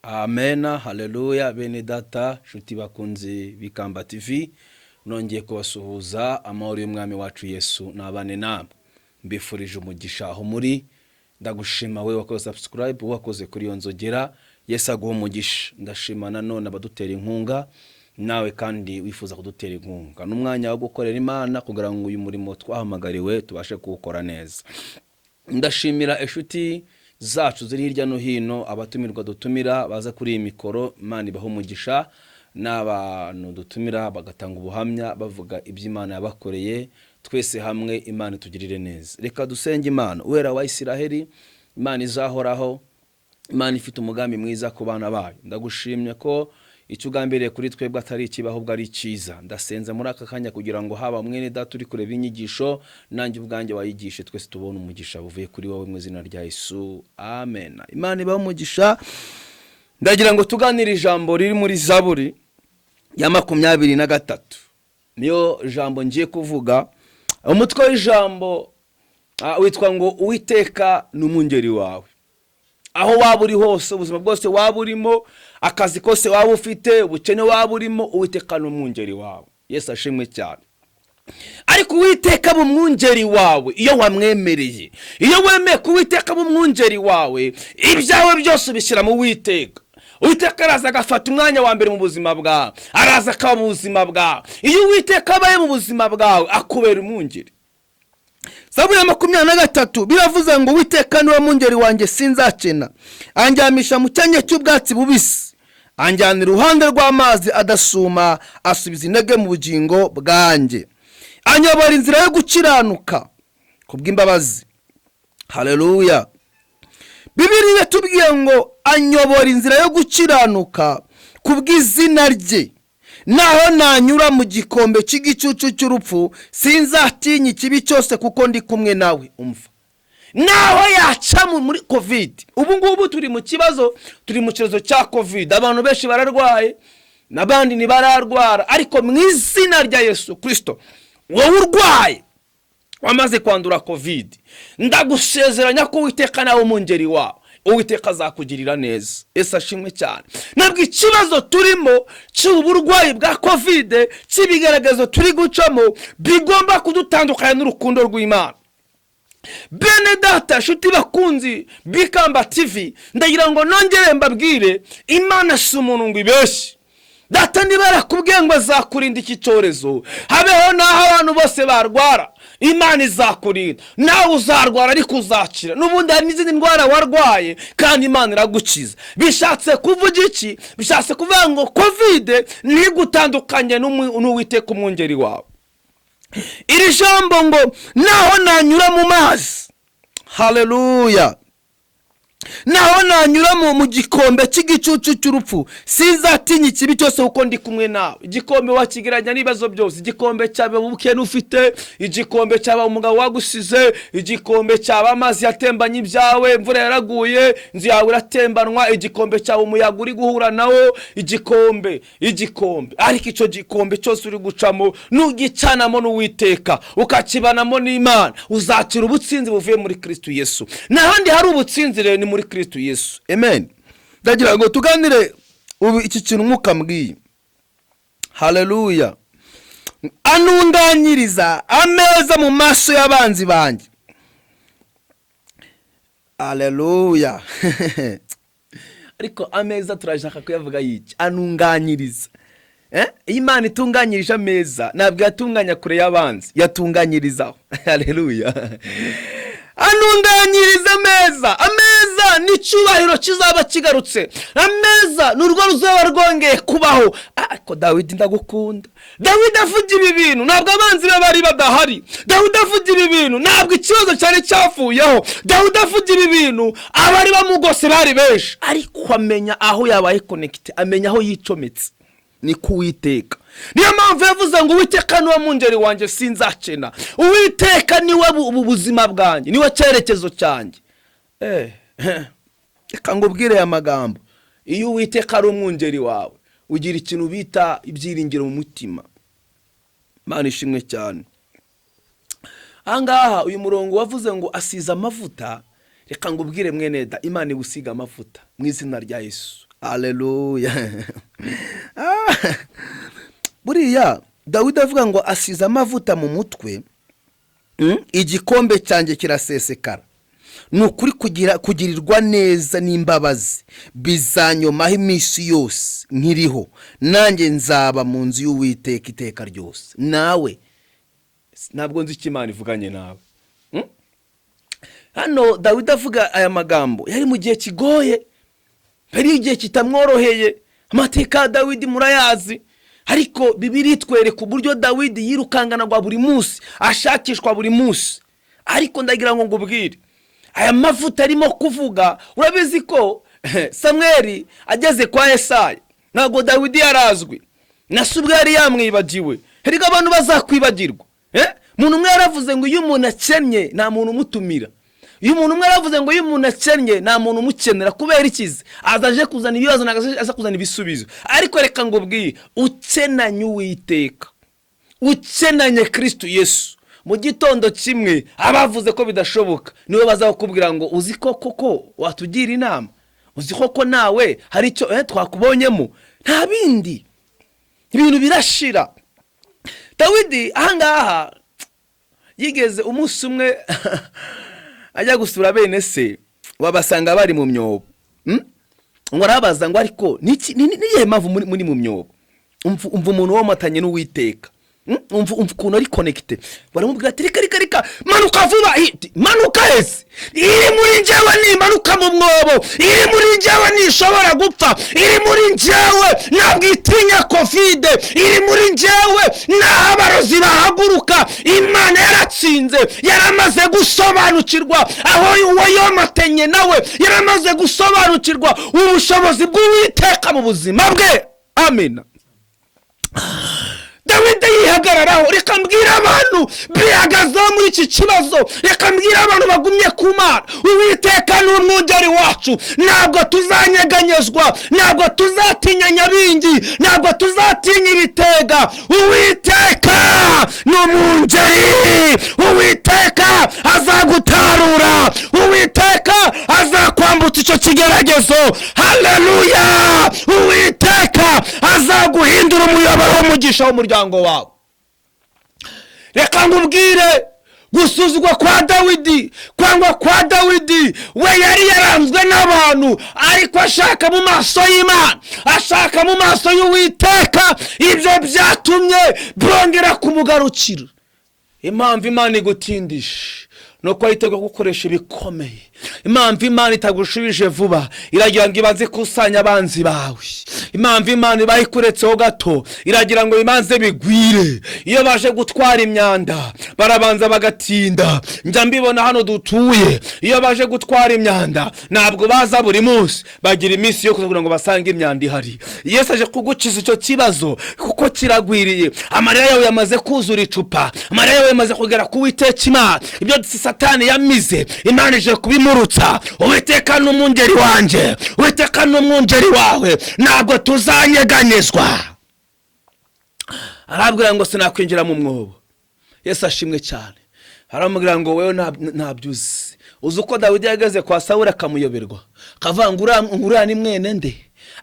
Amen, haleluya. Bene data shuti bakunzi bikamba TV, nongeye kubasuhuza. Amahoro y'umwami wacu Yesu nabane namwe. Mbifurije umugisha aho muri. Ndagushima wewe wakoze subscribe, wakoze kuri iyo nzogera. Yesu aguha umugisha. Ndashima nanone abadutera inkunga, nawe kandi wifuza kudutera inkunga. N'umwanya wo gukorera Imana kugira ngo uyu murimo twahamagariwe tubashe kuwukora neza. Ndashimira inshuti zacu ziri hirya no hino, abatumirwa dutumira baza kuri iyi mikoro. Imana ibaho umugisha, n'abantu dutumira bagatanga ubuhamya bavuga iby'Imana yabakoreye. Twese hamwe Imana itugirire neza. Reka dusenge Imana. Uwera wa Isiraheli, Imana izahoraho, Imana ifite umugambi mwiza ku bana bayo. Ndagushimye ko icyo ugambiriye kuri twebwe atari ikibaho ahubwo ari cyiza. Ndasenze muri aka kanya kugira ngo haba mwene data turi kureba inyigisho, nanjye ubwanjye wayigishe, twese tubone umugisha buvuye kuri wowe mu izina rya Yesu. Amen. Imana ibaho umugisha. Ndagira ngo tuganire ijambo riri muri Zaburi ya 23. Niyo jambo ngiye kuvuga. Umutwe w'ijambo witwa ngo Uwiteka n'umwungeri wawe. Aho waba uri hose, ubuzima bwose waba urimo, akazi kose waba ufite, ubukene waba urimo, Uwiteka n'umwungeri wawe. Yesu ashimwe cyane. Ariko Uwiteka b'umwungeri wawe iyo wamwemereye, iyo wemeye ko Uwiteka b'umwungeri wawe, ibyawe byose ubishyira mu Uwiteka. Uwiteka araza agafata umwanya wa mbere mu buzima bwawe, araza akaba mu buzima bwawe. Iyo Uwiteka abaye mu buzima bwawe, akubera umwungeri. Zaburi ya 23 biravuze ngo Uwiteka niwe mwungeri wanjye sinzacena, anjyamisha mu cyanya cy'ubwatsi bubisi, anjyana iruhande rw'amazi adasuma, asubiza intege mu bugingo bwanjye, anyobora inzira yo gukiranuka kubw'imbabazi. Haleluya. Bibiliya yatubwiye ngo anyobora inzira yo gukiranuka kubw'izina rye. Naho nanyura mu gikombe cy'igicucu cy'urupfu, sinzatinya ikibi cyose kuko ndi kumwe nawe. Umva, naho yaca muri covid. Ubu ngubu turi mu kibazo, turi mu kibazo cya covid. Abantu benshi bararwaye, nabandi ni bararwara, ariko mu izina rya Yesu Kristo, wowe urwaye wamaze kwandura covid, ndagusezeranya ko Uwiteka nawe umwungeri wawe, Uwiteka azakugirira neza. Yesu ashimwe cyane. Nabwo ikibazo turimo cy'uburwayi bwa covid, cy'ibigaragazo turi gucamo, bigomba kudutandukanya n'urukundo rw'Imana. Bene data shuti bakunzi bikamba TV, ndagira ngo nongere mbabwire, Imana si umuntu ngo ibeshye. Data nibarakubwiye ngo azakurinda iki cyorezo, habeho naho abantu bose barwara, Imana izakurinda. Nawe uzarwara ariko uzakira. N'ubundi hari n'izindi ndwara warwaye kandi Imana iragukiza. Bishatse kuvuga iki? Bishatse kuvuga ngo covid ntigutandukanye n'Uwiteka umwungeri wawe. Iri jambo ngo naho nanyura mu mazi, haleluya, naho nanyura mu gikombe cy'igicucu cy'urupfu, sinzatinya ikibi cyose kuko ndi kumwe nawe. Igikombe wakigiranya n'ibibazo byose, igikombe cyaba ubukene ufite, igikombe cyaba umugabo wagusize, igikombe cyaba amazi yatembanye ibyawe, imvura yaraguye, inzu yawe iratembanwa, igikombe cyaba umuyaga uri guhura nawo, igikombe. Ariko icyo gikombe cyose uri gucamo, nugicanamo n'Uwiteka, ukakibanamo n'Imana, uzakira ubutsinzi buvuye muri Kristo Yesu. N'ahandi hari ubutsinzi rero ni muri Kristo Yesu. Amen. Ndagira ngo tuganire ubu iki kintu mukambwiye. Haleluya. Anunganyiriza ameza mu maso y'abanzi banjye. Haleluya. Ariko ameza turashaka kuyavuga yiki? Anunganyiriza. Imana itunganyirije ameza, ntabwo yatunganya kure y'abanzi, yatunganyirizaho. Haleluya. Anunganyiriza ameza ni cyubahiro kizaba kigarutse. Ameza n'urwo ruzaba rwongeye kubaho. Ariko Dawidi ndagukunda. Dawidi avuga ibi bintu ntabwo abanzi be bari badahari. Dawidi avuga ibi bintu ntabwo ikibazo cyane cyavuyeho. Dawidi avuga ibi bintu abari bamugose bari benshi, ariko amenya aho yabaye connect, amenya aho yicometse. Ni Uwiteka. Niyo mpamvu yavuze ngo Uwiteka niwe mwungeri wanjye sinzacena. Uwiteka niwe ubuzima bwanjye, niwe cyerekezo cyanjye. reka ngubwire aya magambo. Iyo Uwiteka ari umwungeri wawe ugira ikintu bita ibyiringiro mu mutima. Imana ishimwe cyane. Ahangaha uyu murongo wavuze ngo asize amavuta, reka ngubwire mwene da, Imana igusiga amavuta mu izina rya Yesu. Haleluya. Buriya Dawidi avuga ngo asize amavuta mu mutwe, igikombe cyanjye kirasesekara. Nukuri kugirirwa neza n'imbabazi bizanyomaho iminsi yose nkiriho, nanjye nzaba mu nzu y'Uwiteka iteka ryose. Nawe ntabwo nzi icyo Imana ivuganye nawe. Hano Dawidi avuga aya magambo yari mu gihe kigoye, hari igihe kitamworoheye. Amateka ya Dawidi murayazi, ariko Bibiliya itwereka uburyo Dawidi yirukanganagwa buri munsi, ashakishwa buri munsi. Ariko ndagira ngo ngubwire, aya mavuta arimo kuvuga, urabizi ko Samweli ageze kwa Yesaya ntabwo Dawidi yarazwi, nasubwe yari yamwibagiwe. Herega abantu bazakwibagirwa. Umuntu umwe yaravuze ngo iyo umuntu akennye nta muntu umutumira. Iyo umuntu umwe yaravuze ngo iyo umuntu akennye nta muntu umukenera. Kubera ikizi azaje kuzana ibibazo nagaza kuzana ibisubizo. Ariko reka ngubwiye, ukenanye Uwiteka, ukenanye Kristo Yesu, mu gitondo kimwe abavuze ko bidashoboka niwe bazakubwira ngo uzi koko watugira inama, uzi koko nawe hari icyo twakubonyemo. Nta bindi, ibintu birashira. Dawidi ahangaha yigeze umunsi umwe ajya gusura bene se, wabasanga bari mu myobo. Ngo arabaza ngo ariko niye mpamvu muri mu myobo? Umva umuntu womatanye n'Uwiteka, umva ukuntu ari connected. Baramubwira ati reka manuka vuba, manuka hese, iri muri njyewe nimanuka mu mwobo, iri muri njyewe nishobora gupfa, iri muri njyewe ntabwo itinya covid, iri muri njyewe naho abarozi bahaguruka. Imana yaratsinze, yaramaze gusobanukirwa aho uwo yomatanye nawe, yaramaze gusobanukirwa ubushobozi bw'Uwiteka mu buzima bwe. Amen. Dawidi yihagararaho. Reka mbwira abantu bihagazeho muri iki kibazo, reka mbwira abantu bagumye ku Mana. Uwiteka ni umwungeri wacu, ntabwo tuzanyeganyezwa, ntabwo tuzatinya nyabingi, ntabwo tuzatinya ibitega. Uwiteka ni umwungeri, Uwiteka azagutarura, Uwiteka azakwambutsa icyo kigeragezo. Haleluya. Uwiteka azaguhindura umuyoboro w'umugisha w'umuryango wawe. Reka ngubwire, gusuzugwa kwa Dawidi, kwangwa kwa Dawidi, we yari yaranzwe n'abantu, ariko ashaka mu maso y'Imana, ashaka mu maso y'Uwiteka. Ibyo byatumye bongera kumugarukira. Impamvu Imana igutindisha nuko yiteguye gukoresha ibikomeye. Impamvu Imana itagushubije vuba, iragira ngo ibanze kusanya abanzi bawe. Impamvu Imana bayikuretseho gato, iragira ngo imanze bigwire. Iyo baje gutwara imyanda barabanza bagatinda. Njya mbibona hano dutuye, iyo baje gutwara imyanda ntabwo baza buri munsi, bagira iminsi yo kugira ngo basange imyanda ihari. Yesu aje kugukiza icyo kibazo kuko kiragwiriye. Amarira yawe yamaze kuzura icupa, amarira yawe yamaze kugera ku Uwiteka Imana. Ibyo Satani yamize Imana ije kubimurutsa. Uwiteka ni umwungeri wanjye, Uwiteka ni umwungeri wawe, ntabwo tuzanyeganyezwa. Arabwira ngo sinakwinjira mu mwobo. Yesu ashimwe cyane. Aramubwira ngo wewe ntabyuzi. Uzi uko Dawidi yageze kwa Sawuli akamuyoberwa, akavuga ngura ni mwene nde?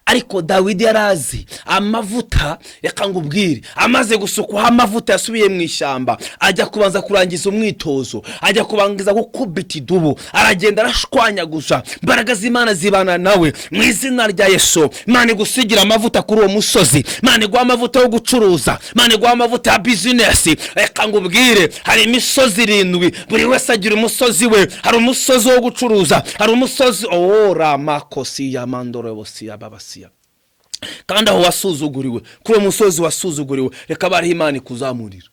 Ariko Dawidi yarazi amavuta. Reka ngubwire, amaze gusukwaho amavuta yasubiye mu ishyamba, ajya kubanza kurangiza umwitozo, ajya kubangiza gukubita idubu, aragenda arashwanyaguza. Imbaraga z'Imana zibana nawe mu izina rya Yesu. Imana igusigira amavuta kuri uwo musozi, Imana iguha amavuta yo gucuruza, Imana iguha amavuta ya business. Reka ngubwire, hari imisozi 7, buri wese agira umusozi we. Hari umusozi wo gucuruza, hari umusozi ramakosi ya mandorobosi ya babasiya. Kandi aho wasuzuguriwe, kuri uwo musozi wasuzuguriwe, reka bari Imana ikuzamurira.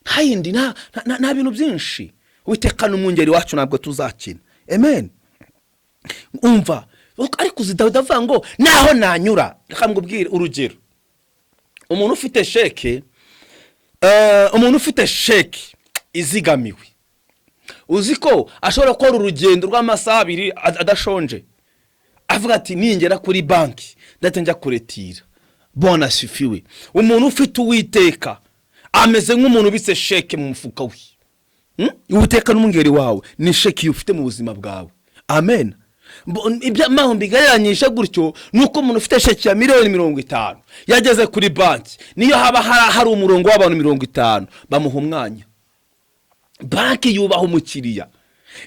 Nta yindi, nta bintu byinshi. Uwiteka ni umwungeri wacu, ntabwo tuzakina. Amen. Umva, ariko uzi Dawidi avuga ngo naho nanyura. Reka ngubwire urugero. Umuntu ufite sheke izigamiwe, uzi ko ashobora gukora urugendo rw'amasaha 2 adashonje. avuga ati ningera kuri banki ndetse njya kuretira. Bona asifiwe. Umuntu ufite Uwiteka ameze nk'umuntu ubitse sheke mu mufuka we. Uwiteka n'umwungeri wawe ni sheke ufite mu buzima bwawe. Amen. Ibyo mbigereranyije gutyo nuko umuntu ufite sheke ya $50,000 yageze kuri banki, niyo haba hari umurongo w'abantu 50 bamuha umwanya. Banki yubaha umukiriya.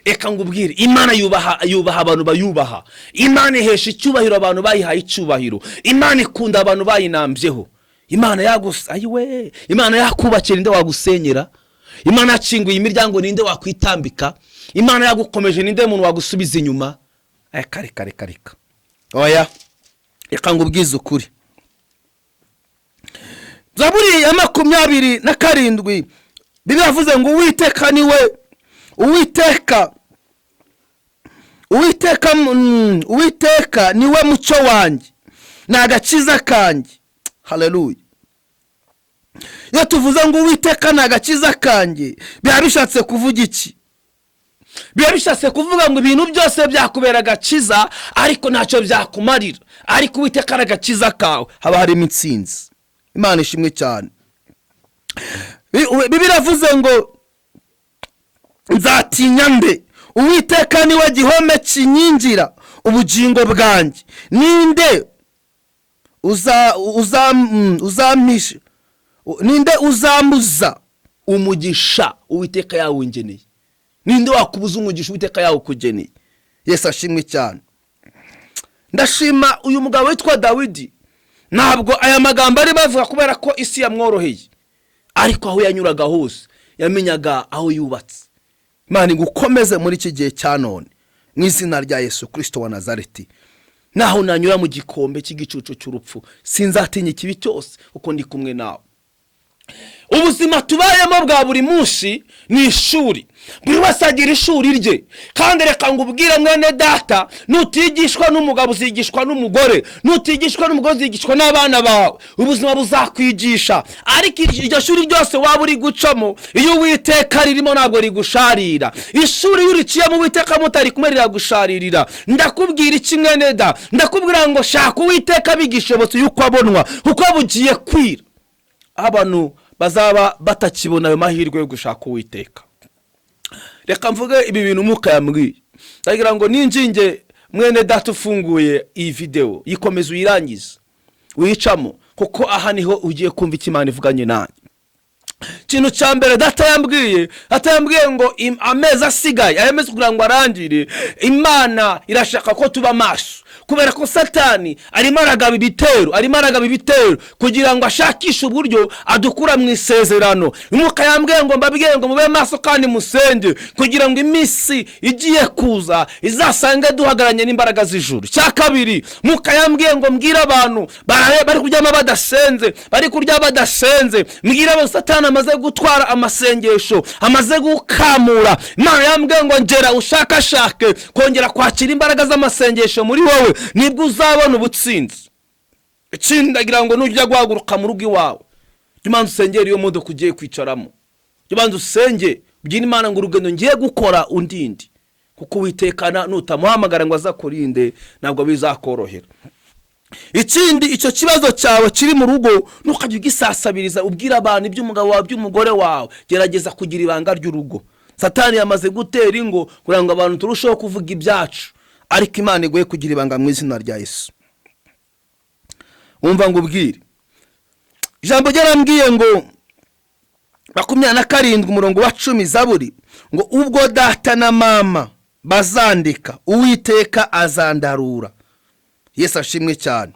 Eka ngubwire, Imana yubaha abantu bayubaha. Imana ihesha icyubahiro abantu bayihaye icyubahiro. Imana ikunda abantu bayinambyeho. Imana ayiwe, Imana yakubakira ninde wagusenyera? Imana yacinguye imiryango ninde wakwitambika? Imana yagukomeje ninde muntu wagusubiza inyuma? Kareka. Oya, eka ngubwize ukuri. Zaburi ya 27 biravuze ngo Uwiteka niwe Uwiteka niwe mucyo wanjye n'agakiza kanjye. Haleluya. Iyo tuvuze ngo Uwiteka n'agakiza kanjye biba bishatse kuvuga iki? Biba bishatse kuvuga ngo ibintu byose byakubera agakiza ariko ntacyo byakumarira, ariko Uwiteka n'agakiza kawe haba hari imitsinzi. Imana ishimwe cyane. Bibiliya iravuze ngo nzatinya nde? Uwiteka niwe gihome kinyinjira ubugingo bwanjye. Ninde uzampisha? Ninde uzambuza umugisha Uwiteka yawungeneye? Ninde wakubuza umugisha Uwiteka yawukugeneye? Yesu ashimwe cyane. Ndashima uyu mugabo witwa Dawidi. Ntabwo aya magambo ari bavuga kubera ko isi yamworoheye, ariko aho yanyuraga hose yamenyaga aho yubatse. Imana igukomeze muri iki gihe cya none mu izina rya Yesu Kristo wa Nazareti. Naho nanyura mu gikombe cy'igicucu cy'urupfu sinzatinya ikibi cyose uko ndi kumwe nawe. Ubuzima tubayemo bwa buri munsi ni ishuri. Buri wese agira ishuri rye. Kandi reka ngubwire mwene data, nutigishwa n'umugabo uzigishwa n'umugore, nutigishwa n'umugore uzigishwa n'abana bawe. Ubuzima buzakwigisha. Ariko iryo shuri ryose waba uri gucamo, iyo Uwiteka ririmo ntabwo rigusharira. Ishuri yurikiye mu Uwiteka mutari kumwe riragusharirira. Ndakubwira iki mwene da? Ndakubwira ngo shaka Uwiteka bigishobotse yuko abonwa, kuko bugiye kwira. Abantu bazaba batakibona ayo mahirwe yo gushaka Uwiteka. Reka mvuge ibi bintu muka yambwiye. Ndagira ngo ninjinge mwene data ufunguye iyi video yikomeza uyirangiza wicamo, kuko aha niho ugiye kumva Imana ivuganye nanjye. Kintu cya mbere data yambwiye ngo amezi asigaye ayemeze kugira ngo arangire, Imana irashaka ko tuba maso, kubera ko Satani arimo aragaba ibitero kugira ngo ashakishe uburyo adukura mu isezerano. Umuka yambwiye ngo mbabwiye ngo mube maso kandi musenge, kugira ngo iminsi igiye kuza izasange duhagaranye n'imbaraga z'ijuru. Cya kabiri, muka yambwiye ngo mbwira abantu bari kuryama badasenze, bari kurya badasenze, mbwira abo Satani amaze gutwara amasengesho, amaze gukamura. Imana yambwiye ngo ngera ushakashake kongera kwakira imbaraga z'amasengesho muri wowe, nibwo uzabona ubutsinzi. Ikindi ndagira ngo nujya guhaguruka mu rugo iwawe, Imana usengera iyo modoka ugiye kwicaramo. Imana usenge ubyina Imana ngo urugendo ngiye gukora undindi, kuko Uwitekana nutamuhamagara ngo azakurinde ntabwo bizakorohera. Ikindi, icyo kibazo cyawe kiri mu rugo ntukajye ugisasabiriza ubwira abantu iby'umugabo wawe by'umugore wawe. Gerageza kugira ibanga ry'urugo. Satani yamaze gutera ingo kugira ngo abantu turusheho kuvuga ibyacu, ariko Imana igoye kugira ibanga mu izina rya Yesu. Umva ngo ubwire ijambo ryarambwiye ngo 27 umurongo wa 10 Zaburi ngo ubwo data na mama bazandika Uwiteka azandarura. Yesu ashimwe cyane.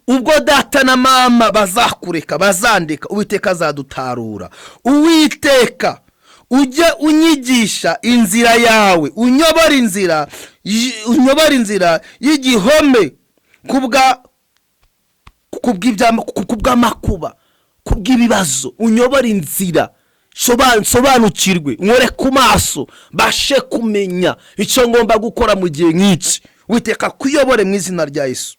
Ubwo data na mama bazakureka bazandika Uwiteka azadutarura. Uwiteka ujye unyigisha inzira yawe, unyobora inzira y'igihome kubw'amakuba, kubw'ibibazo. Unyobora inzira, sobanukirwe, nkore ku maso, bashe kumenya icyo ngomba gukora mu gihe nk'iki. Uwiteka kuyobore mu izina rya Yesu.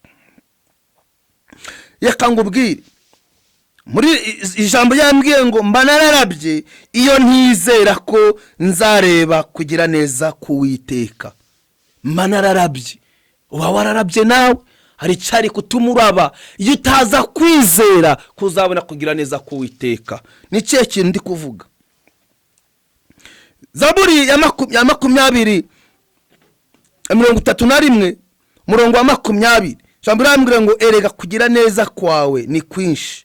Reka ngubwire muri ijambo yambwiye ngo mba nararabye iyo ntizera ko nzareba kugira neza ku Uwiteka. Mba nararabye uba wararabye nawe, hari icyari kutuma uraba. Iyo utaza kwizera kuzabona kugira neza k'Uwiteka. Ni cye kintu ndi kuvuga. Zaburi ya 20:31 murongo wa 20, ijambo rirambwira ngo erega kugira neza kwawe ni kwinshi.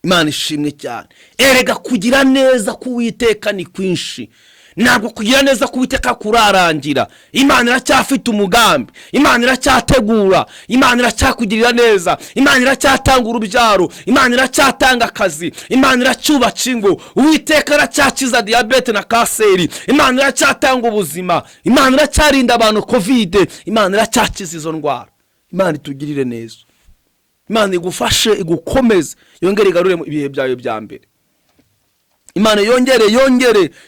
Imana ishimwe cyane. Erega kugira neza k'Uwiteka ni kwinshi. Ntabwo kugira neza k'Uwiteka kurarangira. Imana iracyafite umugambi, Imana iracyategura, Imana iracyakugirira neza, Imana iracyatanga urubyaro, Imana iracyatanga akazi, Imana iracyubaka ingo, Uwiteka iracyakiza diabete na kanseri, Imana iracyatanga ubuzima, Imana iracyarinda abantu covid, Imana iracyakiza izo ndwara. Imana itugirire neza, Imana igufashe, igukomeze, yongere igarure mu ibihe byawe bya mbere. Imana yongere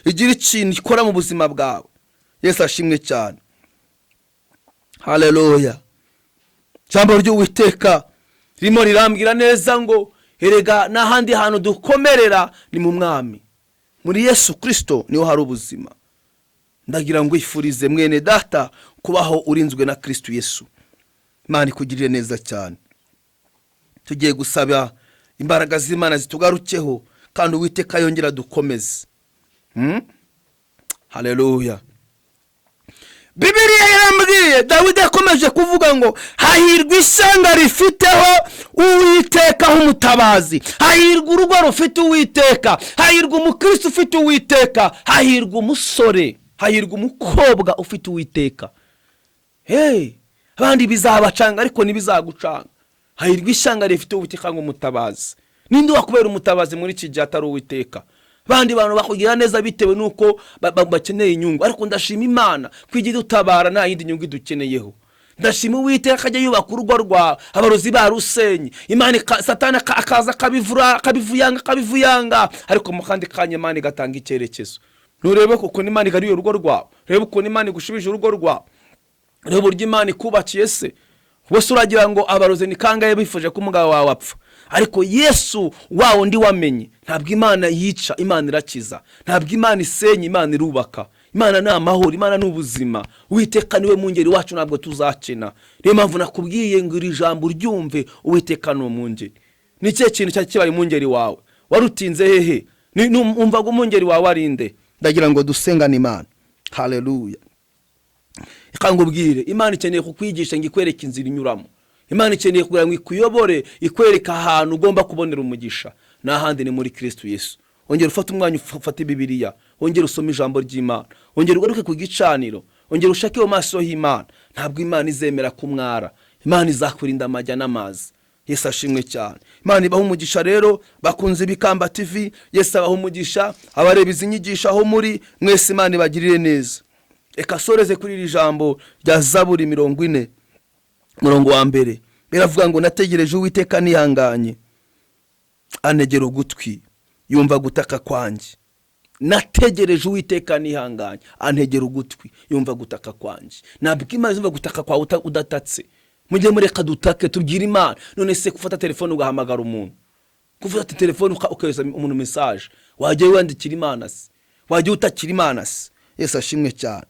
igira ikintu ikora mu buzima bwawe. Yesu ashimwe cyane. Haleluya. Jambo ry'Uwiteka rimo rirambwira neza ngo erega n'ahandi hantu dukomerera ni mu mwami, muri Yesu Kristo niho hari ubuzima. Ndagira ngo ifurize mwene data kubaho urinzwe na Kristo Yesu. Imana ikugirire neza cyane. Tugiye gusaba imbaraga z'Imana zitugarukeho kandi Uwiteka yongera dukomeze. Haleluya. Bibiliya yarambwiye, Dawidi yakomeje kuvuga ngo hahirwa ishyanga rifiteho Uwiteka nk'umutabazi, hahirwa urugo rufite Uwiteka, hahirwa umukristo ufite Uwiteka, hahirwa umusore, hahirwa umukobwa ufite Uwiteka. Abandi bizabacanga ariko ntibizagucanga. Hahirwa ishyanga rifite Uwiteka nk'umutabazi. Ninde wakubera umutabazi muri iki gihe atari Uwiteka? Bandi bantu bakugira neza bitewe nuko bakeneye inyungu, ariko ndashima Imana kwigira utabara nta yindi nyungu dukeneyeho. Ndashima Uwiteka ajya yubaka urugo rwawe, abarozi barusenye, Imana Satani akaza akabivuyanga, ariko mu kandi kanya Imana igatanga icyerekezo. Nurebe kuko Imana igariye urugo rwawe, rebe uko Imana igushubije urugo rwawe, rebe uburyo Imana ikubakiye se. Bose uragira ngo abarozi ni kangahe bifuje ko umugabo wawe apfa, ariko Yesu wawo ndi wamenye. Ntabwo Imana yica, Imana irakiza. Ntabwo Imana isenya, Imana irubaka. Imana ni amahoro, Imana ni ubuzima. Uwiteka niwe Mwungeri wacu, ntabwo tuzakena. Niyo mpamvu nakubwiye ngo iri jambo ryumve, Uwiteka ni Umwungeri. Ni cye kintu cyari kibaye Umwungeri wawe. Warutinze hehe? Umvaga Umwungeri wawe arinde. Ndagira ngo dusengane Imana. Haleluya. Ikangubwire, Imana ikeneye kukwigisha ngo ikwereke inzira inyuramo. Imana ikeneye kugira ngo ikuyobore, ikwereka ahantu ugomba kubonera umugisha. N'ahandi ni muri Kristo Yesu. Ongera ufate umwanya, ufate Bibiliya, ongera usome ijambo ry'Imana, ongera ugaruke ku gicaniro, ongera ushake mu maso y'Imana. Ntabwo Imana izemera kumwara, Imana izakurinda amajya n'amazi. Yesu ashimwe cyane. Imana ibaha umugisha rero bakunze Bikamba TV. Yesu abaha umugisha, abareba izi nyigisho aho muri mwese, Imana ibagirire neza. Eka soreze kuri iri jambo rya Zaburi 40 murongo wa 1. Biravuga ngo nategereje Uwiteka nihanganye, anegera ugutwi, yumva gutaka kwanjye. Nategereje Uwiteka nihanganye, anegera ugutwi, yumva gutaka kwanjye. Ntabwo Imana yumva gutaka kwawe udatatse. Mujye mureka dutake, tubwire Imana. None se gufata telefone ugahamagara umuntu, gufata telefone ukohereza umuntu message, wajye wandikira Imana se, wajye utakira Imana se. Yesu ashimwe cyane.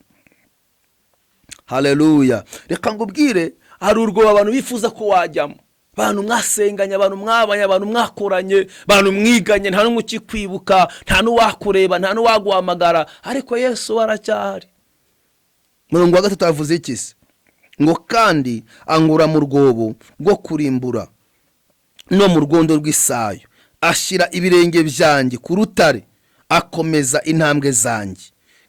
Haleluya. Reka ngubwire, hari urwo abantu bifuza ko wajyamo, abantu mwasenganye, abantu mwabanye, abantu mwakoranye, abantu mwiganye, nta n'umwe ukikwibuka, nta n'uwakureba, nta n'uwaguhamagara, ariko Yesu aracyahari. Murongo wa 3 avuze iki se? Ngo kandi angura mu rwobo rwo kurimbura no mu rwondo rw'isayo, ashira ibirenge byanjye ku rutare, akomeza intambwe zanjye,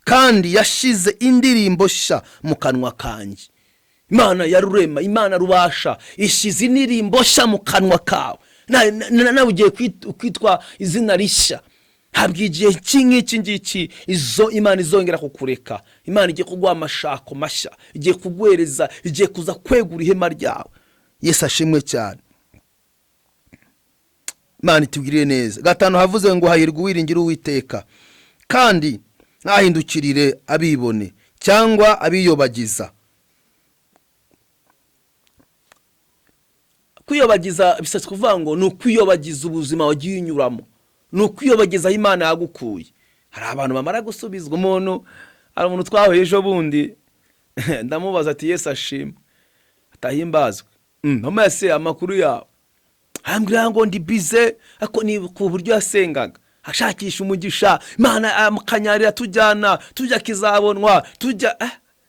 kandi yashize indirimbo sha mu kanwa kanjye. Imana yarurema, Imana rubasha, ishize indirimbo sha mu kanwa kawe. Nawe ugiye kwitwa izina rishya. Ntabwo igihe cy'iki ngiki izo Imana izongera kukureka. Imana igiye kuguha amashako mashya, igiye kugwereza, igiye kuza kwegura ihema ryawe. Yesu ashimwe cyane. Imana itugirire neza. 5 havuze ngo hahirwa uwiringira Uwiteka, kandi ntahindukirire abibone cyangwa abiyobagiza. Kwiyobagiza bisatse kuvuga ngo ni ukwiyobagiza ubuzima wagiye unyuramo, ni ukwiyobagiza Imana yagukuye. Hari abantu bamara gusubizwa. Hari umuntu twahuye ejo bundi, ndamubaza ati Yesu ashimwe, atahimbazwe. Mama se amakuru yawe ambwira ngo ndi bize ako ni ku buryo yasengaga ashakisha umugisha Imana amukanyarira tujya kizabonwa tujya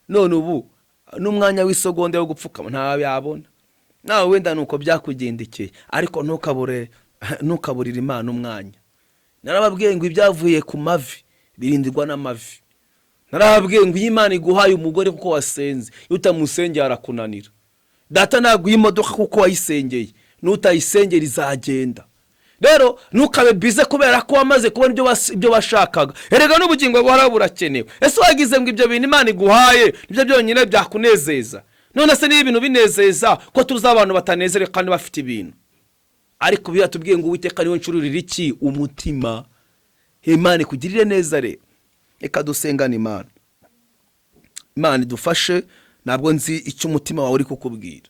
none ubu n'umwanya w'isegonda wo gupfukama nta yabona. Nawe wenda nuko byakugendekeye ariko ntukaburira Imana umwanya. Narababwiye ngo ibyavuye ku mavi birindirwa n'amavi. Narababwiye ngo Imana iguhaye umugore kuko wasenze, utamusengera arakunanira. Data naguha imodoka kuko wayisengeye, nutayisengera izagenda. Rero nukabe bize kubera ko wamaze kubona ibyo bashakaga. Erega n'ubugingo bwawe burakenewe. Ese wagize ngo ibyo bintu Imana iguhaye nibyo byonyine byakunezeza? None se ni ibintu binezeza ko tuzi abantu batanezere kandi bafite ibintu? Ariko biratubwiye ngo Uwiteka niwe ncururira iki? Umutima. Imana ikugirire neza rero. Reka dusengane Imana. Imana idufashe, ntabwo nzi icyo umutima wawe uri kukubwira.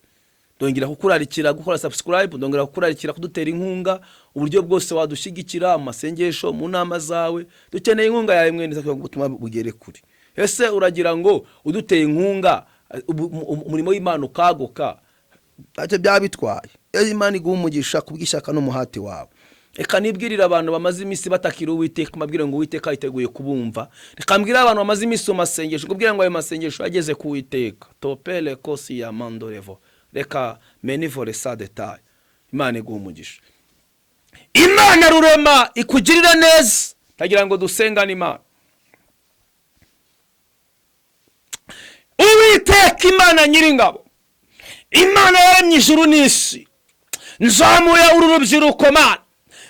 Ndongera kukurarikira gukora subscribe, ndongera kukurarikira kudutera inkunga, uburyo bwose wadushyigikira, amasengesho, mu nama zawe. Dukeneye inkunga yawe mwene kugira ngo ubutumwa bugere kure. Ese uragira ngo uduteye inkunga umurimo w'Imana ukaguka ntacyo byabitwaye? Imana iguha umugisha kubw'ishyaka n'umuhati wawe. Reka nibwirira abantu bamaze iminsi batakira Uwiteka, mabwire ngo Uwiteka yiteguye kubumva. Reka mbwira abantu bamaze iminsi mu masengesho, kubwira ngo ayo masengesho yageze ku Uwiteka. Topele kosi ya mandorevo. Reka menivore sa detail. Imana iguha umugisha. Imana rurema ikugirira neza. Ndagira ngo dusengane Imana. Uwiteka Imana nyiringabo, Imana yaremye ijuru n'isi, nzamuye uru rubyiruko Mana,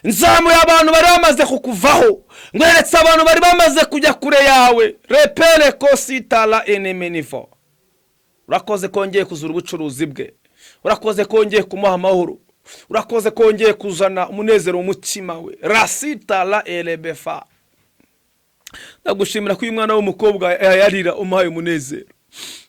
nzamuye abantu bari bamaze kukuvaho, ngweretse abantu bari bamaze kujya kure yawe. Repere kositala enemenivo. Urakoze kongeye kuzura ubucuruzi bwe, urakoze kongeye kumuha amahoro, urakoze kongeye kuzana umunezero mu mutima we. Rasitala elebefa. Ndagushimira ko uyu mwana w'umukobwa yarira umuhaye umunezero.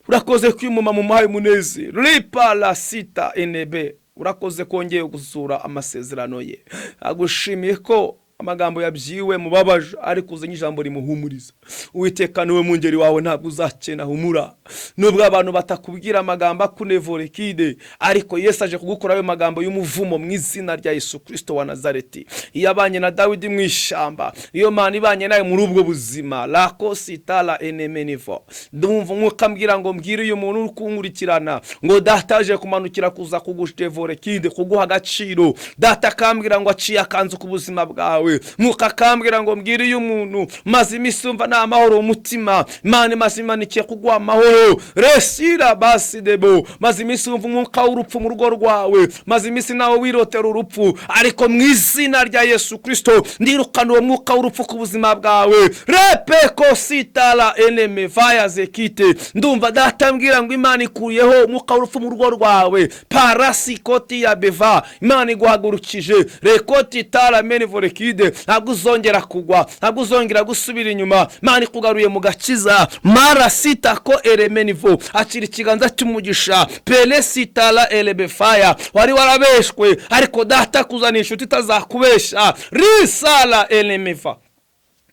Urakoze ko uyu mumama umuhaye umunezero. Ripa la sita enebe. Urakoze kongeye gusura amasezerano ye. Agushimiye ko amagambo yabyiwe mubabaje ariko uzanye ijambo rimuhumuriza. Uwiteka niwe Mwungeri wawe, ntabwo uzakena, humura. Nubwo abantu batakubwira amagambo akunevorekide, ariko Yesu aje kugukora ayo magambo y'umuvumo mu izina rya Yesu Kristo wa Nazareti. Yabanye na Dawidi mu ishamba, iyo Mana ibanye nawe muri ubwo buzima. La kositala enemenivo. Ndumva umwuka mbwira ngo mbwire uyu muntu uri kunkurikirana ngo Data aje kumanukira kuza kugutevorekide, kuguha agaciro. Data kambwira ngo aciye akanzu ku buzima bwawe. Mwuka kambwira ngo mbwire uyu muntu maze imisumva na amahoro umutima. Imana mazimanikiye kuguha amahoro. Resira basi debo. Maze imisumva umwuka w'urupfu mu rugo rwawe, maze imisi nawe wirotera urupfu, ariko mu izina rya Yesu Kristo ndirukana uwo mwuka w'urupfu ku buzima bwawe. Repeko sitala eneme vaya zekite. Ndumva Data mbwira ngo Imana ikuyeho umwuka w'urupfu mu rugo rwawe. Parasikoti ya beva. Imana iguhagurukije. Rekoti tala menivorekide. Ntabwo uzongera kugwa, ntabwo uzongera gusubira inyuma. Imana ikugaruye mu gakiza. Mara sita ko elemenivo. Akira ikiganza cy'umugisha. Pele sitala elebefaya. Wari warabeshwe ariko Data kuzanisha utazakubesha. Risala elemeva.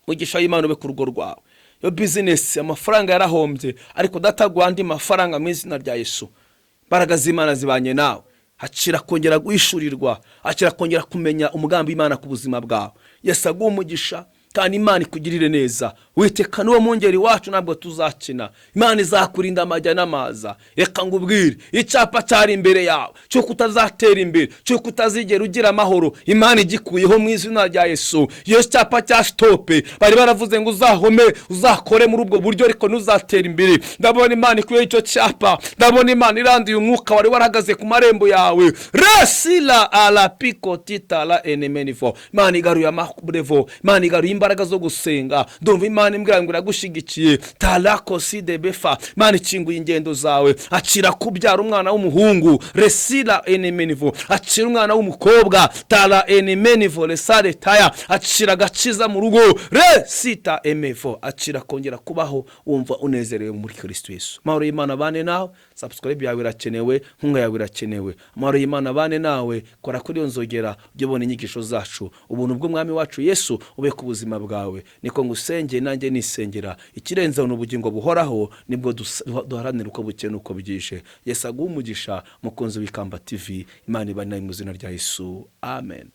Mugisha y'Imana ube ku rugo rwawe. Yo business amafaranga yarahombye ariko Data gwandi mafaranga mu izina rya Yesu. Baraga z'Imana zibanye nawe. Akira kongera guhishurirwa, akira kongera kumenya umugambi w'Imana ku buzima bwawe. Yesu aguha umugisha kandi Imana ikugirire neza. Uwiteka niwe Mwungeri wacu, ntabwo tuzakina. Imana izakurinda amajya n'amaza. Reka ngubwire icyapa cyari imbere yawe cyo kutazatera imbere, cyo kutazigera ugira amahoro, Imana igikuyeho mu izina rya Yesu. Iyo cyapa cya stope bari baravuze ngo uzahome uzakore muri ubwo buryo ariko ntuzatera imbere. Ndabona Imana ikuyeho icyo cyapa. Ndabona Imana iranduye umwuka wari warahagaze ku marembo yawe. Resila ala piko titala enemenivo. Imana igaruye amakurevo, Imana igaruye imbaraga zo gusenga. Ndumva Imana imbwira ngo iragushigikiye. Talako side befa. Imana ikinguye ingendo zawe. Akira kubyara umwana w'umuhungu. Resila enemenivo. Akira umwana w'umukobwa. Tala enemenivo resale taya. Akira agakiza mu rugo. Resita emevo. Akira kongera kubaho wumva unezerewe muri Kristo Yesu. Amahoro y'Imana bane nawe. Subscribe yawe irakenewe, inkunga yawe irakenewe. Amahoro y'Imana bane nawe. Kora kuri iyo nzogera ujye ubona inyigisho zacu. Ubuntu bw'Umwami wacu Yesu ube ku buzima buzima bwawe, niko ngusengeye nanjye nisengera ikirenzeho n'ubugingo buhoraho, nibwo duharanira uko bukeye n'uko bwije. Yesu aguhe umugisha mukunzi w'Ikamba TV. Imana ibane nawe mu izina rya Yesu, amen.